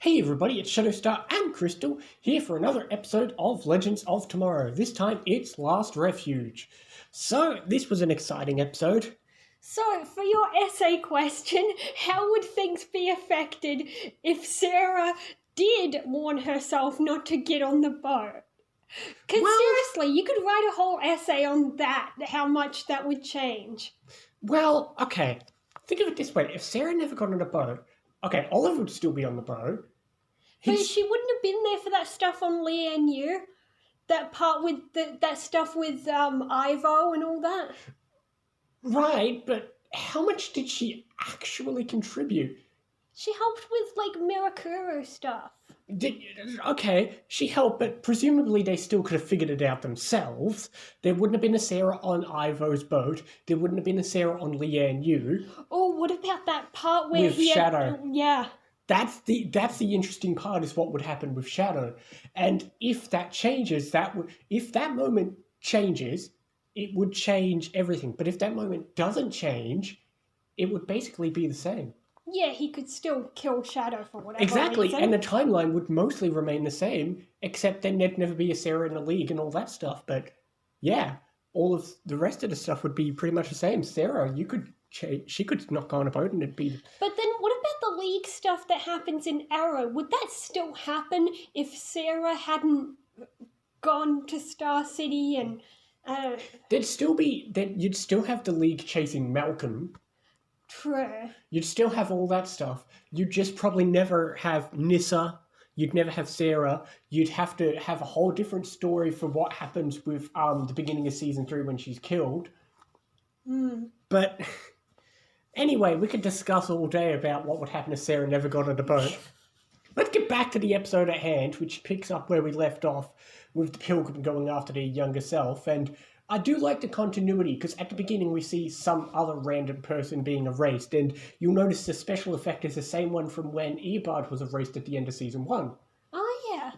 Hey everybody, it's Shadowstar and Crystal here for another episode of Legends of Tomorrow. This time it's Last Refuge. So this was an exciting episode. So, for your essay question, how would things be affected if Sarah did warn herself not to get on the boat? Because seriously, you could write a whole essay on that, how much that would change. Well, okay, think of it this way. If Sarah never got on a boat, okay, Olive would still be on the boat. But she wouldn't have been there for that stuff on Leanne Yu. That part with that stuff with Ivo and all that. Right, but how much did she actually contribute? She helped with, like, Mirakuru stuff. Okay, she helped, but presumably they still could have figured it out themselves. There wouldn't have been a Sarah on Ivo's boat. There wouldn't have been a Sarah on Leanne Yu. Oh, what about that part where with Shadow? Yeah. That's the interesting part, is what would happen with Shadow. And if that changes, if that moment changes, it would change everything. But if that moment doesn't change, it would basically be the same. Yeah, he could still kill Shadow for whatever Exactly, reason. and the timeline would mostly remain the same, except then there'd never be a Sarah in the League and all that stuff. But yeah, all of the rest of the stuff would be pretty much the same. Sarah, she could not go on a boat and it'd be... But then what about the League stuff that happens in Arrow? Would that still happen if Sarah hadn't gone to Star City and... You'd still have the League chasing Malcolm. True. You'd still have all that stuff. You'd just probably never have Nyssa. You'd never have Sarah. You'd have to have a whole different story for what happens with the beginning of Season 3 when she's killed. But anyway, we could discuss all day about what would happen if Sarah never got on the boat. Let's get back to the episode at hand, which picks up where we left off with the Pilgrim going after their younger self. And I do like the continuity, because at the beginning we see some other random person being erased, and you'll notice the special effect is the same one from when Eobard was erased at the end of Season 1. Oh, yeah.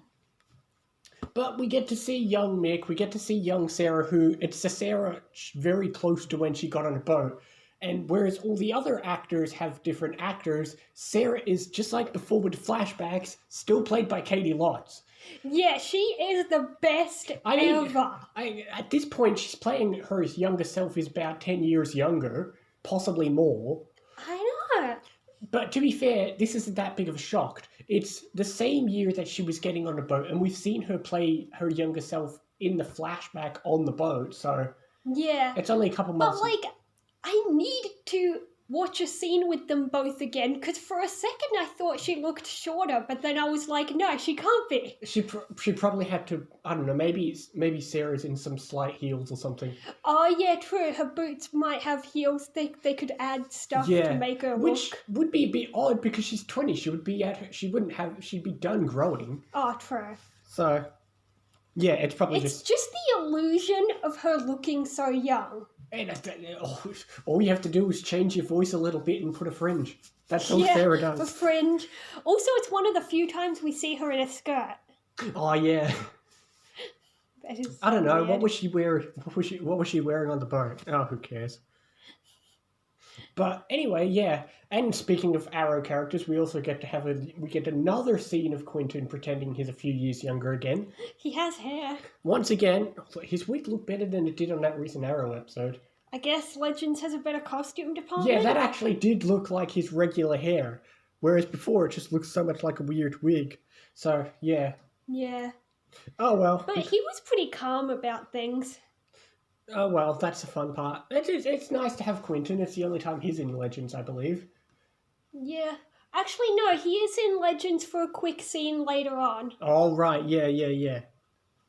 But we get to see young Mick, we get to see young Sarah, who, it's a Sarah very close to when she got on a boat. And whereas all the other actors have different actors, Sarah is, just like before with the flashbacks, still played by Katie Lotz. Yeah, she is the best ever. At this point, she's playing her younger self is about 10 years younger, possibly more. I know. But to be fair, this isn't that big of a shock. It's the same year that she was getting on the boat, and we've seen her play her younger self in the flashback on the boat, so... Yeah. It's only a couple months... But, like, I need to watch a scene with them both again, because for a second I thought she looked shorter, but then I was like, no, she can't be. She probably had to, I don't know, maybe Sarah's in some slight heels or something. Oh, yeah, true. Her boots might have heels. They could add stuff to make her look. Which would be a bit odd, because she's 20. She'd be done growing. Oh, true. So, yeah, it's probably It's just the illusion of her looking so young. And all you have to do is change your voice a little bit and put a fringe. That's all Sarah does. A fringe. Also, it's one of the few times we see her in a skirt. Oh yeah. That is I don't know. weird. What was she wearing? What was she wearing on the boat? Oh, who cares? But anyway, yeah. And speaking of Arrow characters, we also get another scene of Quentin pretending he's a few years younger again. He has hair. Once again, his wig looked better than it did on that recent Arrow episode. I guess Legends has a better costume department. Yeah, that actually did look like his regular hair, whereas before it just looks so much like a weird wig. So, yeah. Yeah. Oh, well. But he was pretty calm about things. Oh, well, that's the fun part. It's nice to have Quentin. It's the only time he's in Legends, I believe. Yeah. Actually, no, he is in Legends for a quick scene later on. Oh, right. Yeah.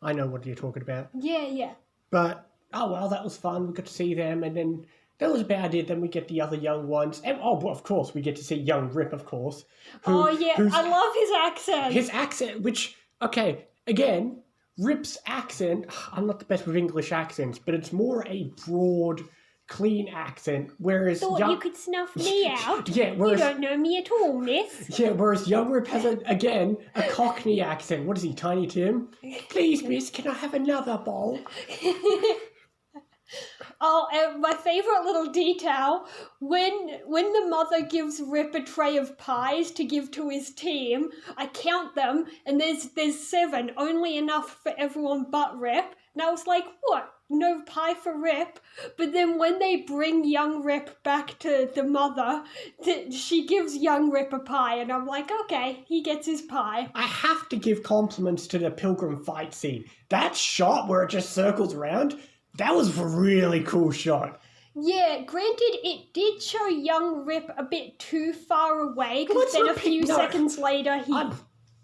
I know what you're talking about. Yeah. But, oh, well, that was fun. We got to see them, and then that was about it. Then we get the other young ones. And, oh, well, of course, we get to see young Rip, of course. I love his accent. His accent, which, okay, again... Rip's accent, I'm not the best with English accents, but it's more a broad, clean accent, whereas... Thought you could snuff me out? Yeah, whereas... You don't know me at all, miss. Yeah, whereas young Rip has, a Cockney accent. What is he, Tiny Tim? Please, miss, can I have another bowl? Oh, and my favourite little detail, when the mother gives Rip a tray of pies to give to his team, I count them, and there's 7, only enough for everyone but Rip. And I was like, what? No pie for Rip? But then when they bring young Rip back to the mother, she gives young Rip a pie, and I'm like, okay, he gets his pie. I have to give compliments to the Pilgrim Fight scene. That shot where it just circles around, that was a really cool shot. Yeah, granted, it did show young Rip a bit too far away, because then a few seconds later he...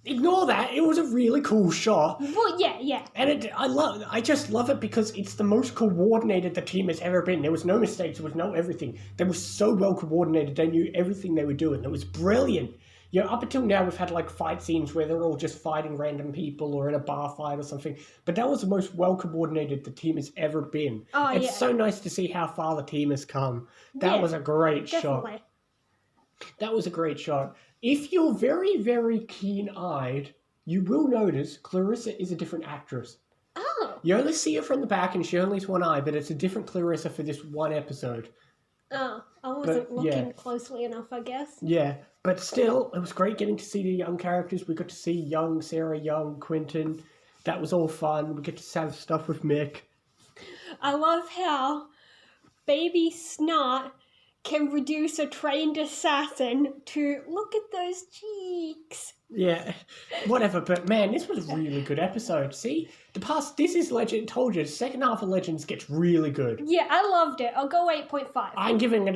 Ignore that. It was a really cool shot. Well, yeah. And I just love it because it's the most coordinated the team has ever been. There was no mistakes. There was no everything. They were so well coordinated. They knew everything they were doing. It was brilliant. You know, up until now, we've had like fight scenes where they're all just fighting random people or in a bar fight or something. But that was the most well coordinated the team has ever been. Oh, it's so nice to see how far the team has come. That was a great shot. That was a great shot. If you're very, very keen-eyed, you will notice Clarissa is a different actress. Oh. You only see her from the back and she only has one eye, but it's a different Clarissa for this one episode. Oh, I wasn't looking closely enough, I guess. Yeah, but still, it was great getting to see the young characters. We got to see young Sarah, young Quentin. That was all fun. We get to have stuff with Mick. I love how Baby Snot can reduce a trained assassin to look at those cheeks. Yeah, whatever, but man, this was a really good episode. See? This is Legend, told you, the second half of Legends gets really good. Yeah, I loved it. I'll go 8.5. I'm giving it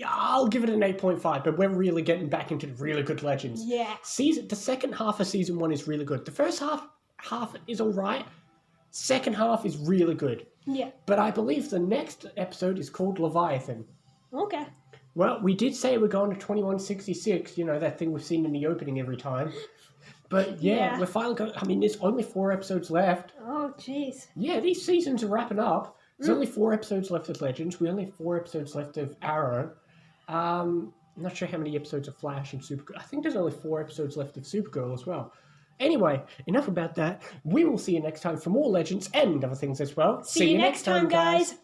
I'll give it an 8.5, but we're really getting back into really good Legends. Yeah. The second half of Season 1 is really good. The first half is alright. Second half is really good. Yeah. But I believe the next episode is called Leviathan. Okay. Well, we did say we're going to 2166, you know, that thing we've seen in the opening every time. But we're finally going. I mean, there's only 4 episodes left. Oh, jeez. Yeah, these seasons are wrapping up. There's only 4 episodes left of Legends. We only have 4 episodes left of Arrow. I'm not sure how many episodes of Flash and Supergirl. I think there's only 4 episodes left of Supergirl as well. Anyway, enough about that. We will see you next time for more Legends and other things as well. See you next time, guys.